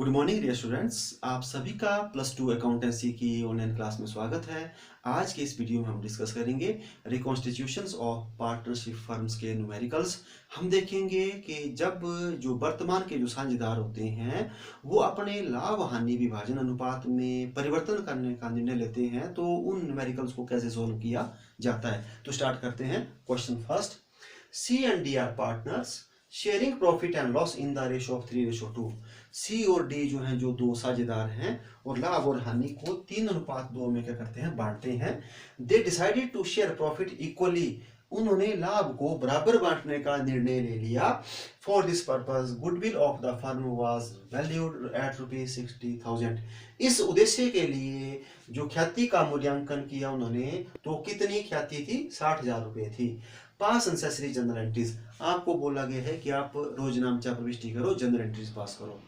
Good morning dear students, आप सभी का प्लस टू अकाउंटेंसी की ऑनलाइन क्लास में स्वागत है। आज के इस वीडियो में हम डिस्कस करेंगे रिकॉन्स्टिट्यूशंस ऑफ पार्टनरशिप फर्म्स के न्यूमेरिकल्स। हम देखेंगे कि जब जो वर्तमान के जो साझेदार होते हैं वो अपने लाभ हानि विभाजन अनुपात में परिवर्तन करने का निर्णय लेते हैं तो उन न्यूमेरिकल्स को कैसे सोल्व किया जाता है। तो स्टार्ट करते हैं। Question first, C and D are partners sharing profit and loss in the ratio of 3:2। C और डी जो हैं जो दो साझेदार हैं और लाभ और हानि को 3:2 में क्या करते हैं, बांटते हैं। They decided to share profit equally. उन्होंने लाभ को बराबर बांटने का निर्णय ले लिया। For this purpose goodwill of the firm was valued at ₹60,000। इस उद्देश्य के लिए जो ख्याति का मूल्यांकन किया उन्होंने, तो कितनी ख्याति थी? 60,000 रुपए थी। पास नेसेसरी जनरल एंट्रीज, आपको बोला गया है कि आप रोजनामचा प्रविष्टि करो, जनरल एंट्रीज पास करो।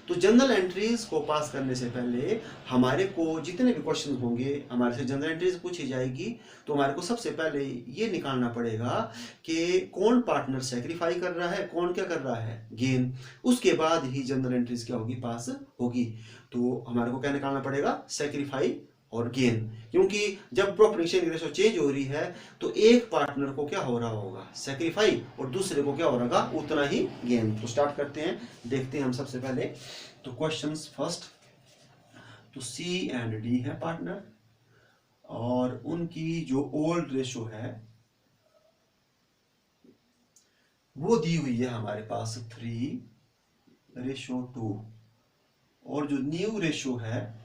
तो जनरल एंट्रीज को पास करने से पहले हमारे को जितने भी क्वेश्चन होंगे, हमारे से जनरल एंट्रीज पूछी जाएगी, तो हमारे को सबसे पहले ये निकालना पड़ेगा कि कौन पार्टनर सेक्रीफाई कर रहा है, कौन क्या कर रहा है, गेन। उसके बाद ही जनरल एंट्रीज क्या होगी, पास होगी। तो हमारे को क्या निकालना पड़ेगा, सेक्रीफाई और गेन। क्योंकि जब प्रॉफिट रेशो चेंज हो रही है तो एक पार्टनर को क्या हो रहा होगा, सेक्रीफाई, और दूसरे को क्या हो रहा होगा, उतना ही गेन। तो स्टार्ट करते हैं, देखते हैं हम सबसे पहले। तो क्वेश्चंस फर्स्ट, तो सी एंड डी है पार्टनर और उनकी जो ओल्ड रेशो है वो दी हुई है हमारे पास 3:2 और जो न्यू रेशो है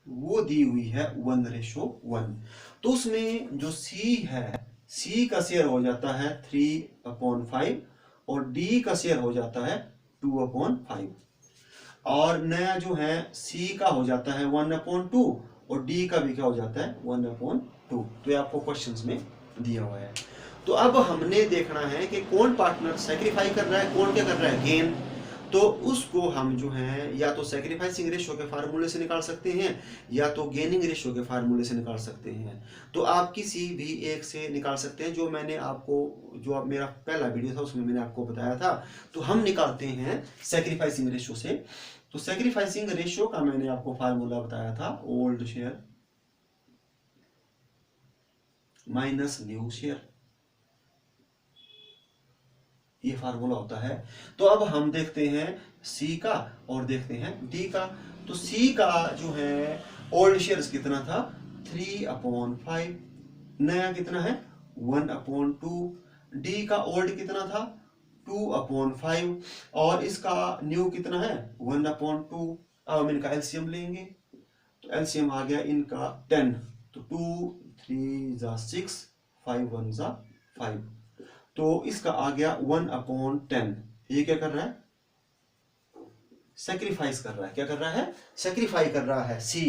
वो दी हुई है 1:1। तो उसमें जो C है, C का शेयर हो जाता है 3/5 और D का शेयर हो जाता है 2/5 और नया जो है C का हो जाता है 1/2 और D का भी क्या हो जाता है 1/2। तो ये आपको क्वेश्चंस में दिया हुआ है। तो अब हमने देखना है कि कौन पार्टनर सेक्रीफाई कर रहा है, कौन क्या कर रहा है, गेन। तो उसको हम जो है या तो सेक्रीफाइसिंग रेशियो के फार्मूले से निकाल सकते हैं या तो गेनिंग रेशियो के फार्मूले से निकाल सकते हैं। तो आप किसी भी एक से निकाल सकते हैं। जो मैंने आपको, जो अब मेरा पहला वीडियो था उसमें मैंने आपको बताया था, तो हम निकालते हैं सेक्रीफाइसिंग रेशियो से। तो सेक्रीफाइसिंग रेशियो का मैंने आपको फार्मूला बताया था, old share minus new share, ये फार्मूला होता है। तो अब हम देखते हैं सी का और देखते हैं डी का। तो सी का जो है ओल्ड शेयर्स कितना था, 3/5, नया कितना है 1/2। डी का ओल्ड कितना था 2/5 और इसका न्यू कितना है 1/2। अब हम इनका एलसीएम लेंगे, तो एलसीएम आ गया इनका 10। तो 2 3 जा 6, 5 1 जा 5, तो इसका आ गया 1/10। ये क्या कर रहा है, सेक्रीफाइस कर रहा है। क्या कर रहा है, सेक्रीफाई कर रहा है। सी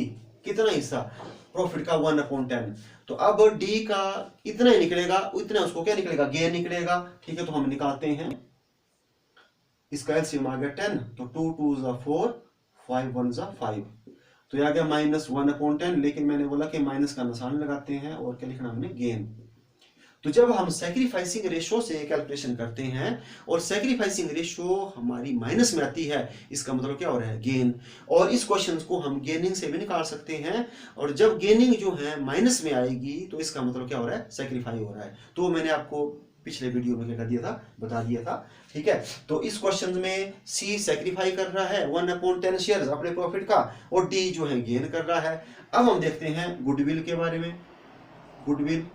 कितना हिस्सा, प्रॉफिट का 1/10। तो अब डी का इतना ही निकलेगा, उतना उसको क्या निकलेगा, गेन निकलेगा। ठीक है, तो हम निकालते हैं। इसका एलसीएम आ गया 10, तो 2 2 जा 4, 5 1 जा 5, तो ये आ गया -1/10। लेकिन मैंने बोला कि माइनस का निशान लगाते हैं और क्या लिखना हमने, गेन। तो जब हम सेक्रीफाइसिंग रेशो से कैलकुलेशन करते हैं और सेक्रीफाइसिंग रेशो हमारी माइनस में आती है, इसका मतलब क्या हो रहा है, गेन। और इस क्वेश्चन को हम गेनिंग से भी निकाल सकते हैं। और जब गेनिंग जो है माइनस में आएगी तो इसका मतलब क्या हो रहा है, सेक्रीफाई हो रहा है। तो मैंने आपको पिछले वीडियो में क्या कर दिया था, बता दिया था। ठीक है, तो इस क्वेश्चन में सी सेक्रीफाई कर रहा है 1/10 शेयर अपने प्रॉफिट का और डी जो है गेन कर रहा है। अब हम देखते हैं गुडविल के बारे में। गुडविल,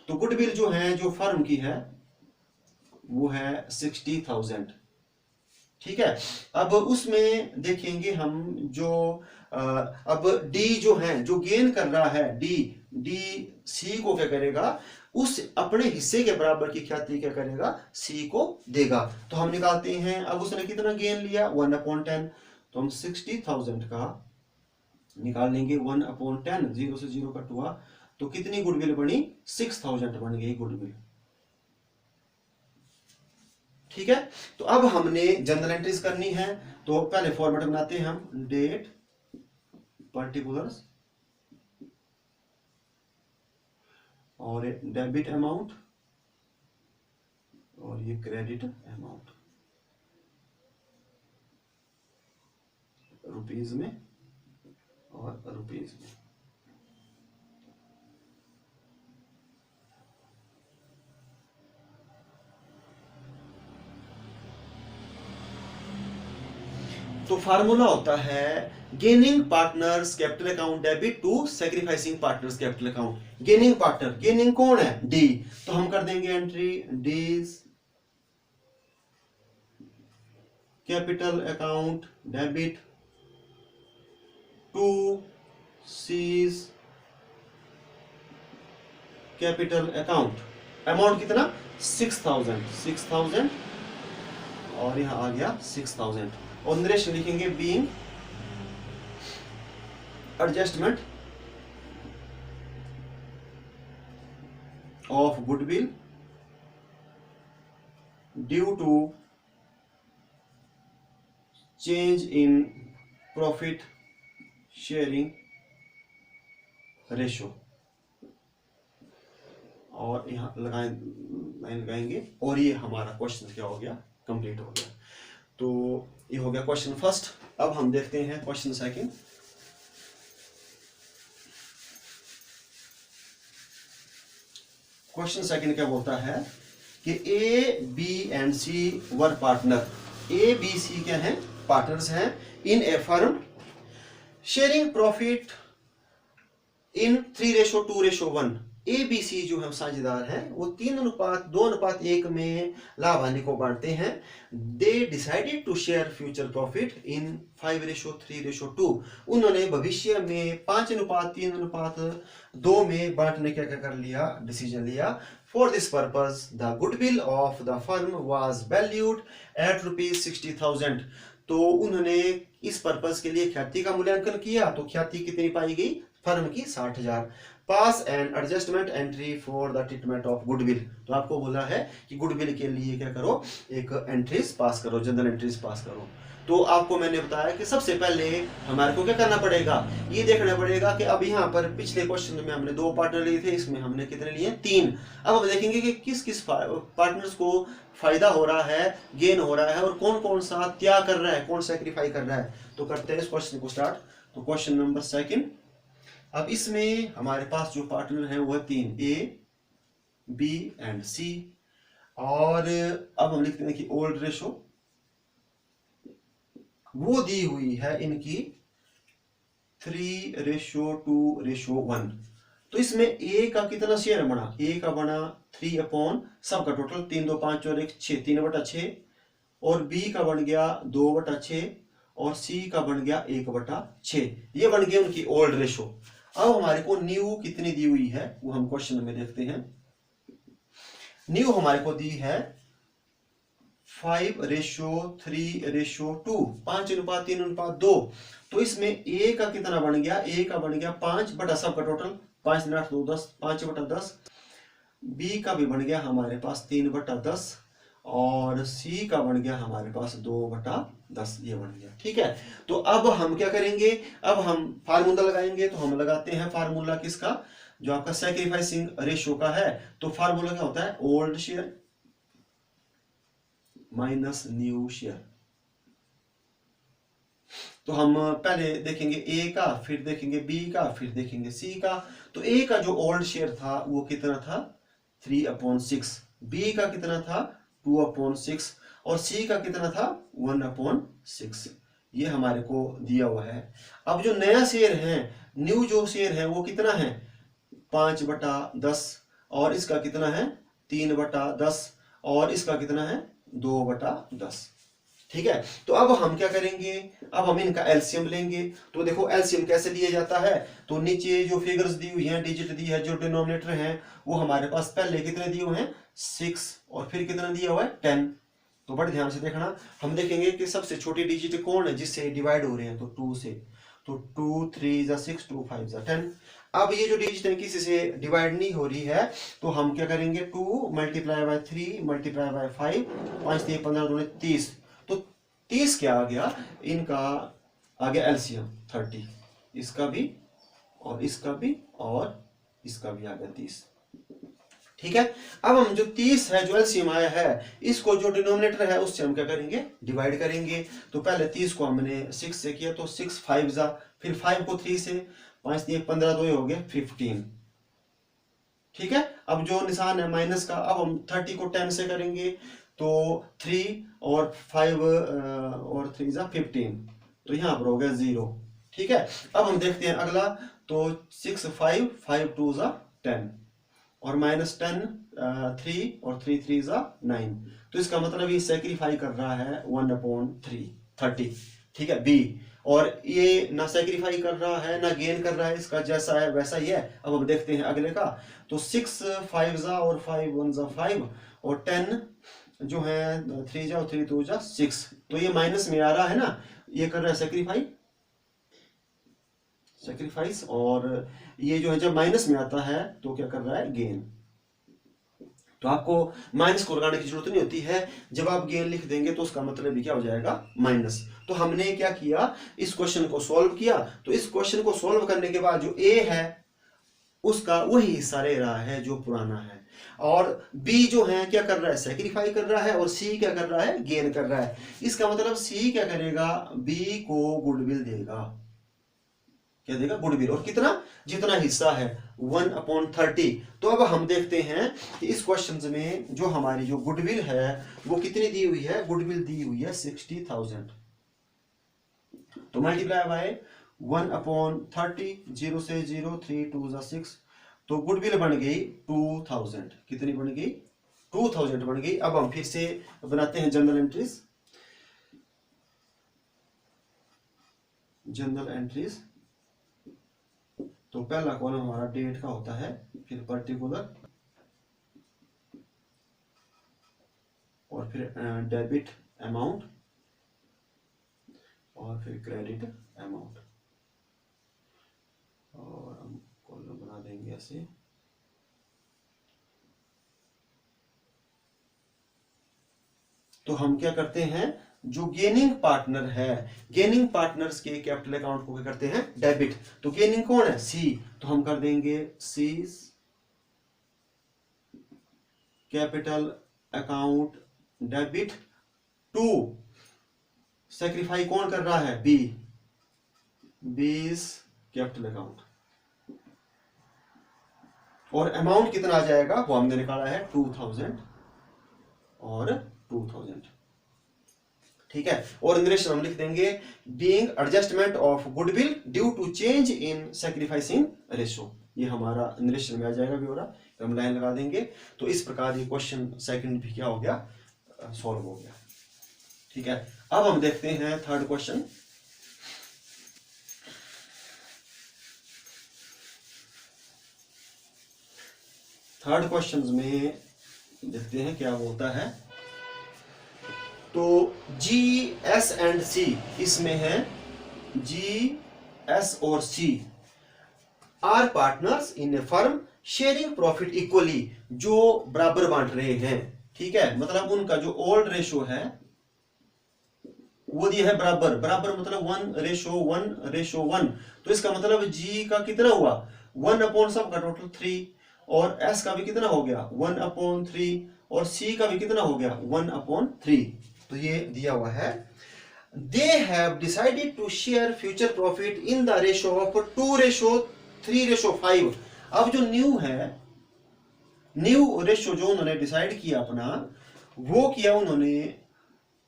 तो गुडविल जो है जो फर्म की है वो है 60,000। ठीक है, अब उसमें देखेंगे हम जो अब डी जो है जो गेन कर रहा है, डी डी सी को क्या करेगा, उस अपने हिस्से के बराबर की ख्याति क्या करेगा, सी को देगा। तो हम निकालते हैं, अब उसने कितना गेन लिया 1/10, तो हम 60,000 का निकाल लेंगे 1/10, 0 से 0 कट हुआ, तो कितनी गुडविल बनी, 6000 बन गई गुडविल। ठीक है, तो अब हमने जनरल एंट्रीज करनी है। तो पहले फॉर्मेट बनाते हैं हम, डेट, पर्टिकुलर्स और डेबिट अमाउंट और ये क्रेडिट अमाउंट। रुपीज में और रुपीज में। तो फार्मूला होता है gaining partners capital account debit to sacrificing partners capital account. Gaining partner, gaining कौन है? डी, तो हम कर देंगे entry D's capital account debit to C's capital account. Amount कितना? 6000 और यहां आ गया 6000 और नरेशन लिखेंगे being adjustment of goodwill due to change in profit sharing ratio. और यहां लाइन लगाएंगे और ये हमारा क्वेश्चन क्या हो गया? कंप्लीट हो गया। तो ये हो गया क्वेश्चन फर्स्ट। अब हम देखते हैं क्वेश्चन सेकंड। क्वेश्चन सेकंड क्या बोलता है कि A B and C were partner. A B C क्या है? पार्टनर्स हैं in a firm sharing profit in 3:2:1। A B C जो है साझेदार हैं वो 3:2:1 में लाभ हानि को बांटते हैं। They decided to share future profit in 5:3:2। उन्होंने भविष्य में 5:3:2 में बांटने का क्या कर लिया? डिसीजन लिया। For this purpose the goodwill of the firm was valued at ₹60,000। तो उन्होंने इस पर्पज के लिए ख्याति का मूल्यांकन किया। तो ख्याति कितनी पाई गई? फर्म की 60,000। Pass and adjustment entry for the treatment of goodwill. तो आपको बोला है कि गुडविल के लिए क्या करो? एक एंट्रीज पास करो, जनरल एंट्रीज पास करो। तो आपको मैंने बताया कि सबसे पहले हमारे को क्या करना पड़ेगा? ये देखना पड़ेगा कि अब यहाँ पर पिछले क्वेश्चन में हमने 2 पार्टनर लिए थे, इसमें हमने कितने लिए? 3। अब हम देखेंगे कि किस किस पार्टनर्स को फायदा हो रहा है, गेन हो रहा है और कौन कौन सा त्याग कर रहा है, कौन सैक्रिफाई कर रहा है। तो करते हैं इस क्वेश्चन को स्टार्ट। तो क्वेश्चन नंबर सेकंड। अब इसमें हमारे पास जो पार्टनर है वो है 3, ए बी एंड सी। और अब हम लिखते हैं कि ओल्ड रेशो वो दी हुई है इनकी 3:2:1। तो इसमें ए का कितना शेयर बना? ए का बना 3 सबका टोटल 3 2 5 और 1 6 3/6 और बी का बन गया 2/6 और सी का बन गया 1/6। ये बन गया उनकी ओल्ड रेशो। अब हमारे को न्यू कितनी दी हुई है वो हम क्वेश्चन में देखते हैं। न्यू हमारे को दी है 5:3:2 5:3:2। तो इसमें ए का कितना बन गया? ए का बन गया 5 बटा सबका टोटल 5 8 2 10 5/10। बी का भी बन गया हमारे पास 3/10 और सी का बन गया हमारे पास 2/10। ये बन गया। ठीक है। तो अब हम क्या करेंगे? अब हम फार्मूला लगाएंगे। तो हम लगाते हैं फार्मूला किसका? जो आपका सैक्रिफाइसिंग रेशियो का है। तो फार्मूला क्या होता है? Old share minus new share. तो हम पहले देखेंगे ए का, फिर देखेंगे बी का, फिर देखेंगे सी का। तो ए का जो ओल्ड शेयर था वो कितना था? 3/6। बी का कितना था? 2/6 और सी का कितना था? 1/6। ये हमारे को दिया हुआ है। अब जो नया शेयर है, न्यू जो शेयर है वो कितना है? 5/10 और इसका कितना है? 3/10 और इसका कितना है? 2/10। ठीक है। तो अब हम क्या करेंगे? अब हम इनका एलसीएम लेंगे। तो देखो एलसीएम कैसे लिया जाता है। तो नीचे जो फिगर्स दी हुई हैं, डिजिट दी है, जो डिनोमिनेटर है वो हमारे पास पहले कितने दिए हुए हैं? 6 और फिर कितना दिया हुआ है? 10। तो बड़े ध्यान से देखना। हम देखेंगे कि सबसे छोटी डिजिट कौन है जिससे डिवाइड हो रहे हैं। तो 2 से। तो 2 3 6 2 5 10। अब ये जो डिजिट है किसी से डिवाइड नहीं हो रही है तो हम क्या करेंगे? 2 × 3 × 5 5 3 15 2 30। तो 30 क्या आ गया? इनका आ गया एलसीएम 30। इसका भी और इसका भी और इसका भी आ गया 30। ठीक है। अब हम जो 30 है जो एलसीएम आया है, इसको जो डिनोमिनेटर है उससे हम क्या करेंगे, डिवाइड करेंगे। तो पहले 30 को हमने 6 से किया, तो 6 5 जा, फिर 5 को 3 से, 5 3 15, 2 हो गए 15। ठीक है। अब जो निशान है माइनस का, अब हम 30 को 10 से करेंगे, तो 3 और 5 और 3 जा 15, तो यहाँ पर हो गया 0। ठीक है। अब हम देखते हैं अगला, तो 6 5 5 2 जा 10 और माइनस 10 3 और 3 3 जा 9। तो इसका मतलब ये सेक्रीफाई कर रहा है 1/3 30। ठीक है, बी। और ये ना सेक्रीफाई कर रहा है ना गेन कर रहा है, इसका जैसा है वैसा ही है। अब हम देखते हैं अगले का, तो 6 5 जा और 5 1 जा 5 और 10 जो है 3 जा और 3 2 जा 6, तो ये माइनस में आ रहा है ना, ये कर रहा है सेक्रीफाइस। और ये जो है जब माइनस में आता है तो क्या कर रहा है, गेन। तो आपको माइनस को लगाने की जरूरत नहीं होती है, जब आप गेन लिख देंगे तो उसका मतलब भी क्या हो जाएगा, माइनस। तो हमने क्या किया, इस क्वेश्चन को सॉल्व किया। तो इस क्वेश्चन को सॉल्व करने के बाद जो ए है उसका वही हिस्सा रह रहा है जो पुराना है, और बी जो है क्या कर रहा है, सेक्रीफाई कर रहा है, और सी क्या कर रहा है, गेन कर रहा है। इसका मतलब सी क्या करेगा, बी को गुडविल देगा। क्या देगा, गुडविल। और कितना, जितना हिस्सा है 1/30। तो अब हम देखते हैं कि इस क्वेश्चन में जो हमारी जो गुडविल है वो कितनी दी हुई है, गुडविल दी हुई है 60,000। तो मल्टीप्लाई बाय 1/30, 0 से 0, 3 2 जा 6, तो गुडविल बन गई 2000। कितनी बन गई, 2000 बन गई। अब हम फिर से बनाते हैं जनरल एंट्रीज। तो पहला कॉलम हमारा डेट का होता है, फिर पर्टिकुलर, और फिर डेबिट अमाउंट, और फिर क्रेडिट अमाउंट। और हम कॉलम बना देंगे ऐसे। तो हम क्या करते हैं, जो गेनिंग पार्टनर है, गेनिंग पार्टनर्स के कैपिटल अकाउंट को क्या करते हैं, डेबिट। तो गेनिंग कौन है, सी। तो हम कर देंगे C capital account debit to, sacrifice कौन कर रहा है, बी, बीस कैपिटल अकाउंट। और अमाउंट कितना आ जाएगा वो हमने निकाला है 2000 और 2000। ठीक है। और नरेशन हम लिख देंगे, being adjustment of goodwill due to change in sacrificing ratio. ये हमारा नरेशन में आ जाएगा ब्यौरा, तो हम लाइन लगा देंगे। तो इस प्रकार ये क्वेश्चन सेकंड भी क्या हो गया, सॉल्व हो गया। ठीक है। अब हम देखते हैं थर्ड क्वेश्चन। थर्ड क्वेश्चन में देखते हैं क्या होता है। तो जी एस एंड सी, इसमें है जी एस और C are partners in a firm sharing profit equally, जो बराबर बांट रहे हैं। ठीक है, मतलब उनका जो ओल्ड रेशो है वो दिया है बराबर। बराबर मतलब 1:1:1। तो इसका मतलब जी का कितना हुआ, 1 सब का टोटल 3, और एस का भी कितना हो गया 1/3, और सी का भी कितना हो गया 1/3। तो ये दिया हुआ है। They have decided to share future profit in the ratio of 2:3:5। अब जो न्यू रेशो जो उन्होंने डिसाइड किया अपना, वो किया उन्होंने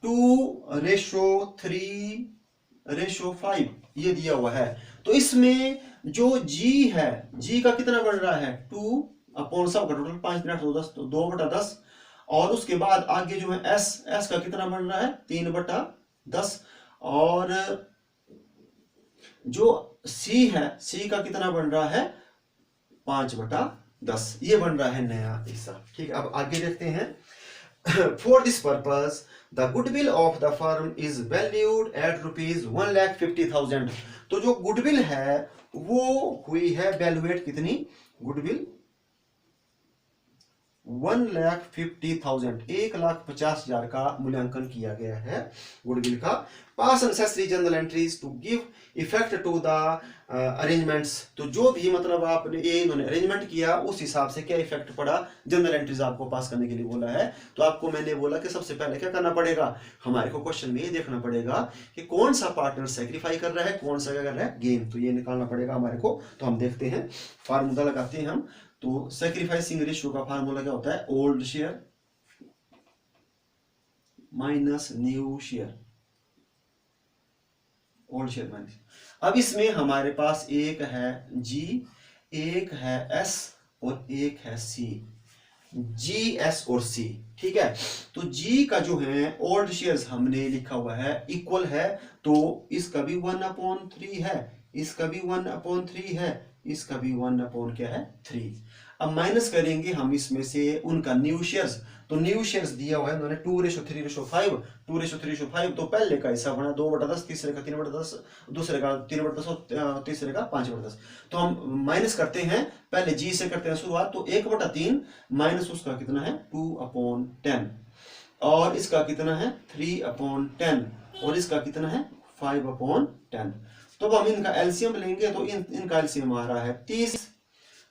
2:3:5, ये दिया हुआ है। तो इसमें जो जी है, जी का कितना बन रहा है 2/सब का टोटल 5 8 10, तो 2/10, और उसके बाद आगे जो है एस का कितना बन रहा है 3/10, और जो सी है, सी का कितना बन रहा है 5/10, ये बन रहा है नया हिस्सा। ठीक है। अब आगे देखते हैं। For this purpose the goodwill of the firm is valued at ₹1,50,000। तो जो गुडविल है वो हुई है वैल्यूएट, कितनी, गुडविल 1,50,000 1,50,000 का मूल्यांकन किया गया है गुडविल का। Pass necessary journal entries to give effect to the arrangements. तो जो भी मतलब आपने ये इन्होंने अरेंजमेंट किया उस हिसाब से क्या इफेक्ट पड़ा, जर्नल एंट्रीज आपको पास करने के लिए बोला है। तो आपको मैंने बोला कि सबसे पहले क्या करना पड़ेगा, हमारे को क्वेश्चन में ये देखना पड़ेगा कि कौन सा पार्टनर सेक्रीफाई कर रहा है, कौन सा क्या कर रहा है गेन, तो ये निकालना पड़ेगा हमारे को। तो हम देखते हैं, फार्मूला लगाते हैं हम। तो सेक्रीफाइसिंग रेशियो का फार्मूला क्या होता है, old share minus new share, old share minus. अब इसमें हमारे पास एक है जी, एक है एस और एक है सी, जी एस और सी, ठीक है। तो जी का जो है ओल्ड शेयर्स हमने लिखा हुआ है इक्वल है, तो इसका भी 1/3 है, इसका भी 1/3 है, इसका भी 1 क्या है 3। अब माइनस करेंगे हम इसमें से उनका न्यू शेयर्स। तो न्यू शेयर्स दिया हुआ है उन्होंने 2:3:5, 2:3:5। तो पहले का हिस्सा बना 2/10, तीसरे का 3/10, दूसरे का 3/10 और तीसरे का 5/10। तो हम माइनस करते हैं, पहले जी से करते हैं शुरुआत। तो 1/3 माइनस उसका कितना है 2/10, और इसका कितना है 3/10, और इसका कितना है 5/10। तो अब हम इनका एलसीएम लेंगे, तो इनका एलसीएम आ रहा है 30।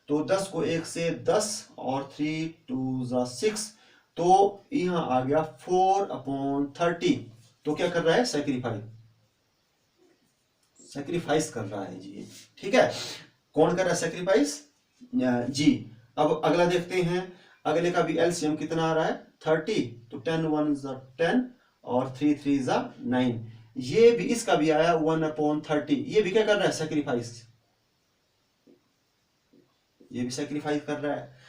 तो 10 को 1 से 10 और 3 2 6, तो यहां आ गया 4/30। तो क्या कर रहा है सेक्रीफाइस कर रहा है जी, ठीक है। कौन कर रहा है सेक्रीफाइस, जी। अब अगला देखते हैं, अगले का भी एलसीएम कितना आ रहा है 30। तो 10 1 10 और 3 3 9। ये भी, इसका भी आया 1/30। ये भी क्या कर रहा है सेक्रीफाइस, ये भी सेक्रीफाइस कर रहा है।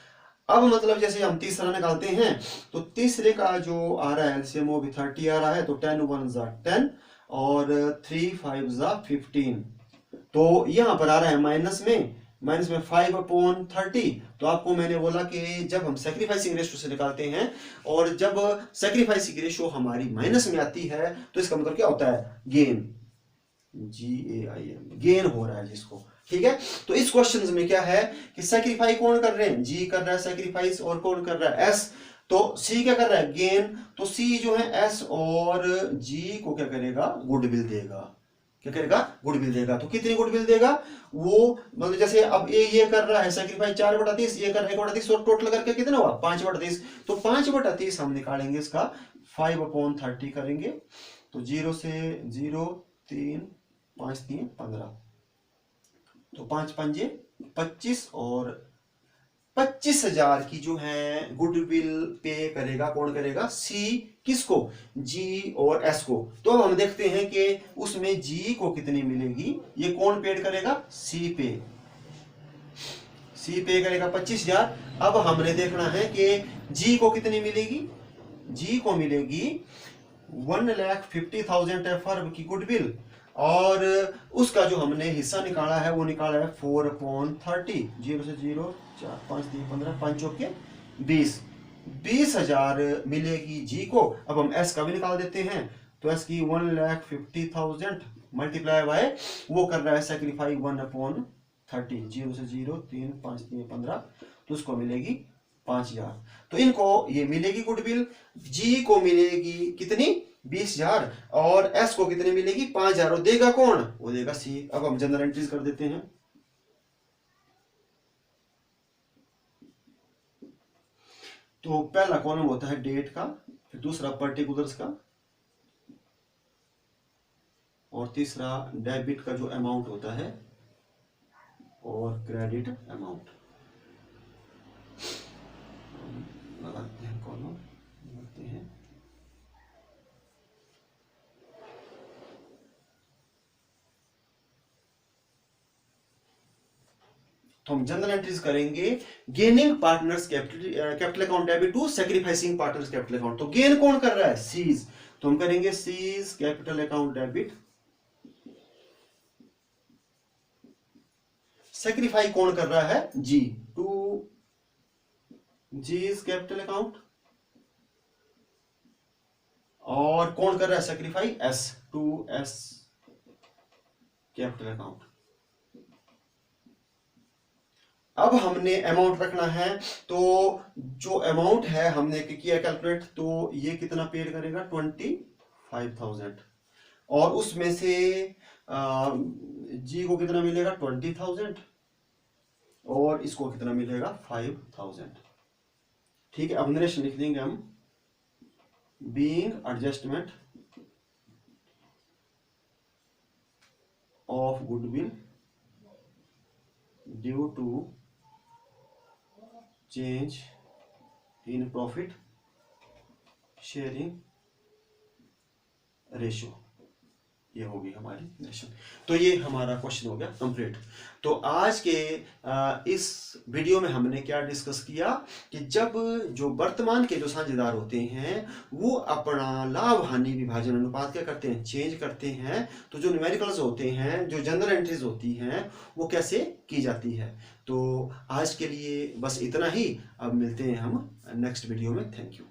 अब मतलब जैसे हम तीसरा निकालते हैं, तो तीसरे का जो आ रहा है एलसीएम वो भी 30 आ रहा है। तो 10 1 10 और 3 5 15। तो यहां पर आ रहा है माइनस में 5/30। तो आपको मैंने बोला कि जब हम सेक्रीफाइसिंग रेशियो से निकालते हैं, और जब सेक्रीफाइसिंग रेशियो हमारी माइनस में आती है, तो इसका मतलब क्या होता है गेन, GAIN, गेन हो रहा है जिसको, ठीक है। तो इस क्वेश्चन में क्या है कि सेक्रीफाई कौन कर रहे हैं, जी कर रहा है सेक्रीफाइस, और कौन कर रहा है एस। तो सी क्या कर रहा है गेन। तो सी जो है एस और जी को क्या करेगा गुडविल देगा, क्या करेगा गुडविल देगा। तो कितनी गुडविल देगा वो, मतलब जैसे अब ये कर रहा है सेक्रीफाइस 4/30, ये कर रहा है 1/30, और टोटल करके कितना हुआ 5/30। तो 5/30 हम निकालेंगे इसका 5/30 करेंगे। तो 0 से 0 3 5 3 15। तो 5 पंजे 25, और 25,000 की जो है गुडविल पे करेगा, कौन करेगा सी, किसको जी और एस को। तो अब हम देखते हैं कि उसमें जी को कितनी मिलेगी, ये कौन पेड करेगा सी पे करेगा 25,000। अब हमने देखना है कि जी को कितनी मिलेगी, जी को मिलेगी 1,50,000 फर्म की गुडविल, और उसका जो हमने हिस्सा निकाला है वो निकाला है 4/30। 0 से 0 4 5 3 15 5 चौके 20,000 मिलेगी जी को। अब हम एस का भी निकाल देते हैं। तो एस की 1,50,000 मल्टीप्लाई बाय, वो कर रहा है सेक्रीफाई 1/30। 0 से 0 3 5 3 15, तो उसको मिलेगी 5,000। तो इनको ये मिलेगी गुडविल, जी को मिलेगी कितनी 20,000, और एस को कितनी मिलेगी 5,000। और देगा कौन, वो देगा सी। अब हम जनरल एंट्रीज कर देते हैं। तो पहला कॉलम होता है डेट का, फिर दूसरा पर्टिकुलर्स का, और तीसरा डेबिट का जो अमाउंट होता है, और क्रेडिट अमाउंट। लगाते हैं कॉलम, लगाते हैं। तो हम जनरल एंट्रीज करेंगे, gaining partners capital account debit to sacrificing partners capital account. तो गेन कौन कर रहा है सीज, तो हम करेंगे C's capital account debit. Sacrifice कौन कर रहा है G, to G's capital account, और कौन कर रहा है sacrifice S, to S capital account. अब हमने अमाउंट रखना है, तो जो अमाउंट है हमने किया कैलकुलेट, तो ये कितना पेड करेगा 25,000, और उसमें से जी को कितना मिलेगा 20,000 और इसको कितना मिलेगा 5,000। ठीक है, अब नरेशन लिख देंगे हम, being adjustment of goodwill due to change in profit sharing ratio, ये होगी हमारी नरेशन। तो ये हमारा क्वेश्चन हो गया कंप्लीट। तो आज के इस वीडियो में हमने क्या डिस्कस किया कि जब जो वर्तमान के जो साझेदार होते हैं वो अपना लाभ हानि विभाजन अनुपात क्या करते हैं, चेंज करते हैं, तो जो न्यूमेरिकल्स होते हैं, जो जनरल एंट्रीज होती हैं, वो कैसे की जाती है। तो आज के लिए बस इतना ही, अब मिलते हैं हम नेक्स्ट वीडियो में। Thank you.